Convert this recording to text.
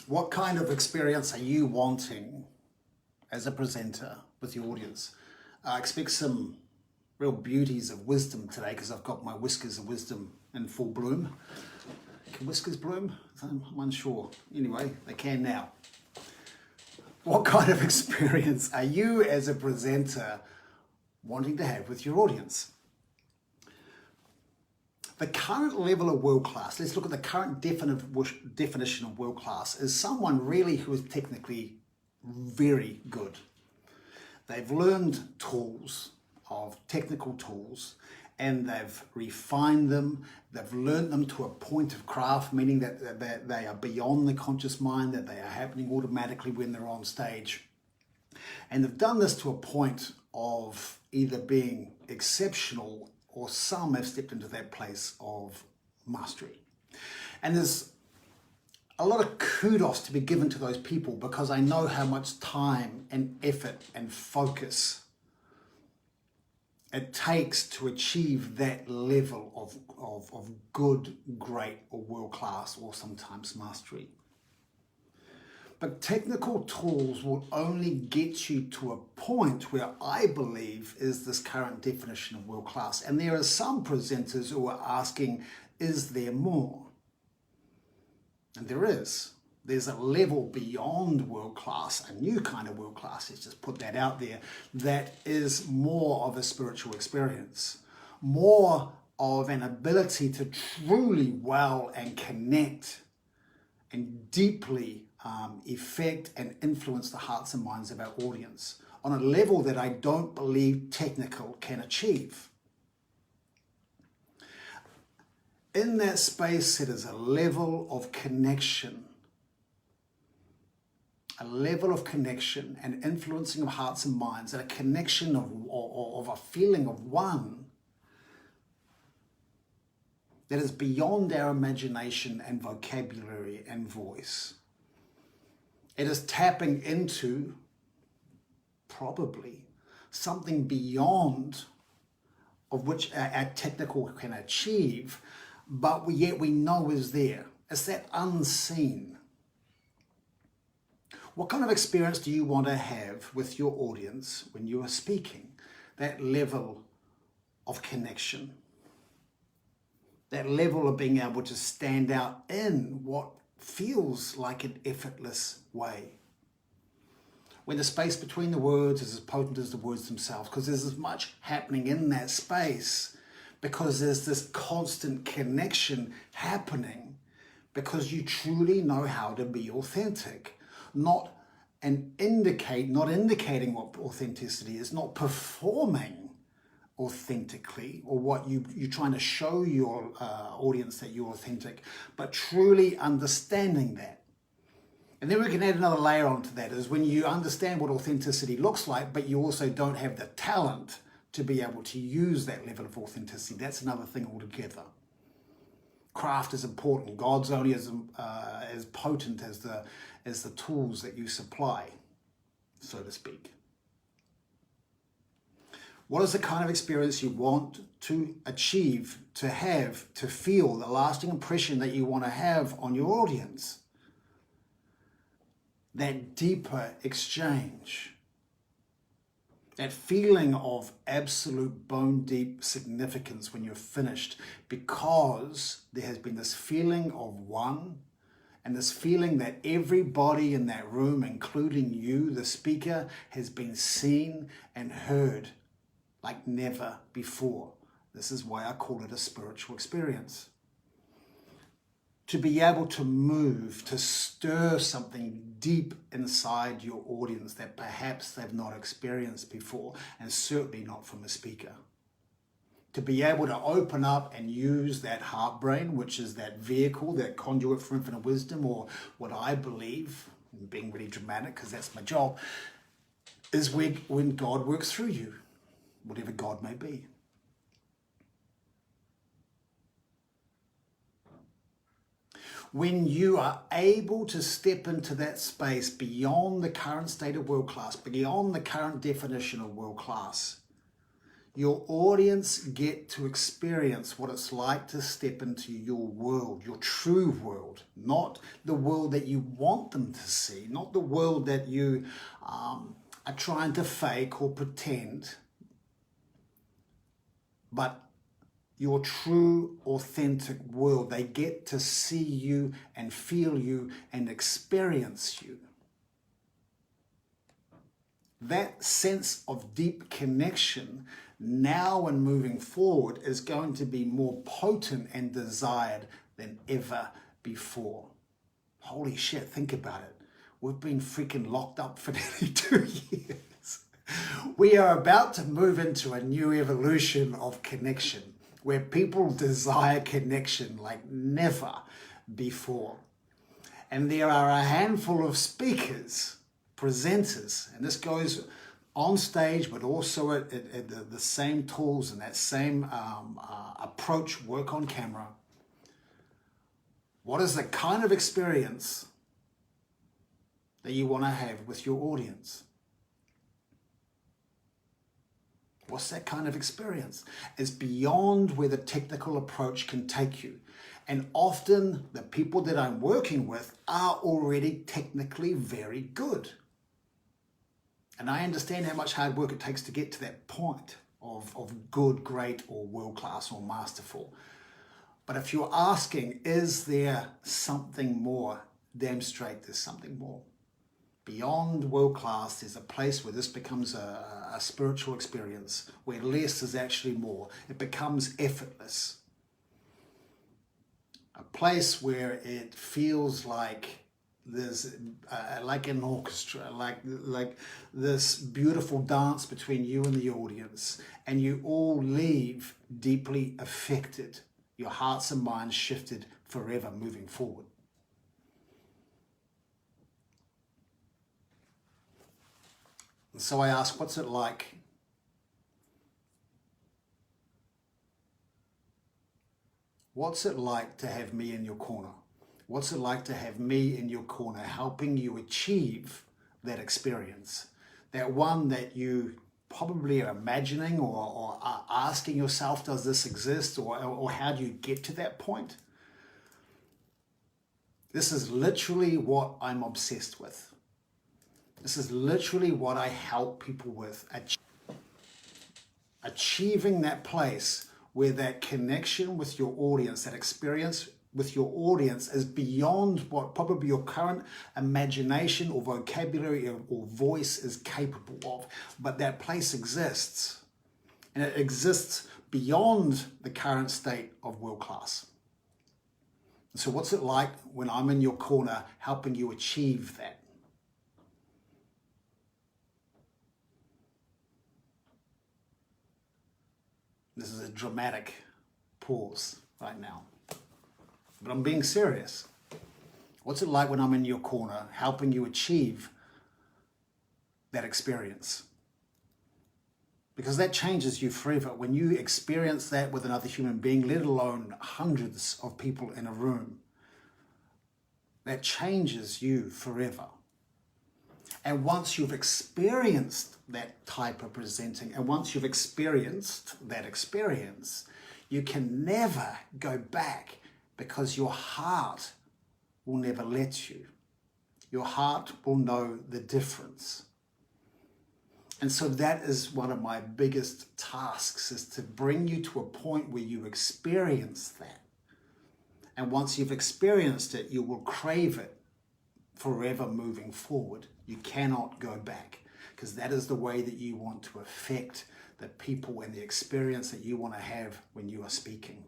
What kind of experience are you wanting as a presenter with your audience? I expect some real beauties of wisdom today because I've got my whiskers of wisdom in full bloom. Can whiskers bloom? I'm unsure. Anyway, they can now. What kind of experience are you as a presenter wanting to have with your audience? The current level of world class, let's look at the current definition of world class, is someone really who is technically very good. They've learned tools, of technical tools, and they've refined them. They've learned them to a point of craft, meaning that they are beyond the conscious mind, that they are happening automatically when they're on stage. And they've done this to a point of either being exceptional, or some have stepped into that place of mastery. And there's a lot of kudos to be given to those people, because I know how much time and effort and focus it takes to achieve that level of good, great, or world-class, or sometimes mastery. But technical tools will only get you to a point where I believe is this current definition of world-class. And there are some presenters who are asking, is there more? And there is. There's a level beyond world-class, a new kind of world-class, let's just put that out there, that is more of a spiritual experience, more of an ability to truly wow and connect and deeply affect and influence the hearts and minds of our audience on a level that I don't believe technical can achieve. In that space, it is a level of connection, and influencing of hearts and minds, and a connection of a feeling of one that is beyond our imagination and vocabulary and voice. It is tapping into probably something beyond of which our technical can achieve, but yet we know is there. It's that unseen. What kind of experience do you want to have with your audience when you are speaking? That level of connection. That level of being able to stand out in what feels like an effortless way. When the space between the words is as potent as the words themselves, because there's as much happening in that space, because there's this constant connection happening, because you truly know how to be authentic. Not indicating what authenticity is, not performing authentically, or what you're trying to show your audience that you're authentic, but truly understanding that. And then we can add another layer onto that, is when you understand what authenticity looks like, but you also don't have the talent to be able to use that level of authenticity. That's another thing altogether. Craft is important. God's only as potent as the tools that you supply, so to speak. What is the kind of experience you want to achieve, to have, to feel, the lasting impression that you want to have on your audience? That deeper exchange, that feeling of absolute bone-deep significance when you're finished, because there has been this feeling of one, and this feeling that everybody in that room, including you, the speaker, has been seen and heard like never before. This is why I call it a spiritual experience. To be able to move, to stir something deep inside your audience that perhaps they've not experienced before, and certainly not from a speaker. To be able to open up and use that heart brain, which is that vehicle, that conduit for infinite wisdom, or what I believe, being really dramatic because that's my job, is when God works through you, whatever God may be. When you are able to step into that space beyond the current state of world class, beyond the current definition of world class, Your audience get to experience what it's like to step into your world, your true world, not the world that you want them to see, not the world that you are trying to fake or pretend, but your true, authentic world. They get to see you and feel you and experience you. That sense of deep connection now and moving forward is going to be more potent and desired than ever before. Holy shit, think about it. We've been freaking locked up for nearly 2 years. We are about to move into a new evolution of connection where people desire connection like never before. And there are a handful of speakers, presenters, and this goes on stage, but also at the same tools and that same approach, work on camera. What is the kind of experience that you want to have with your audience? What's that kind of experience? It's beyond where the technical approach can take you. And often the people that I'm working with are already technically very good. And I understand how much hard work it takes to get to that point of good, great, or world-class, or masterful. But if you're asking, is there something more? Damn straight there's something more. Beyond world-class, there's a place where this becomes a spiritual experience, where less is actually more. It becomes effortless. A place where it feels like there's like an orchestra, like this beautiful dance between you and the audience, and you all leave deeply affected. Your hearts and minds shifted forever moving forward. And so I ask, what's it like? What's it like to have me in your corner? What's it like to have me in your corner helping you achieve that experience? That one that you probably are imagining or are asking yourself, does this exist? Or how do you get to that point? This is literally what I'm obsessed with. This is literally what I help people with. Achieving that place where that connection with your audience, that experience with your audience is beyond what probably your current imagination or vocabulary or voice is capable of. But that place exists. And it exists beyond the current state of world class. So what's it like when I'm in your corner helping you achieve that? This is a dramatic pause right now. But I'm being serious. What's it like when I'm in your corner helping you achieve that experience? Because that changes you forever. When you experience that with another human being, let alone hundreds of people in a room, that changes you forever. And once you've experienced that type of presenting, and once you've experienced that experience, you can never go back because your heart will never let you. Your heart will know the difference. And so that is one of my biggest tasks, is to bring you to a point where you experience that. And once you've experienced it, you will crave it forever moving forward. You cannot go back, because that is the way that you want to affect the people and the experience that you want to have when you are speaking.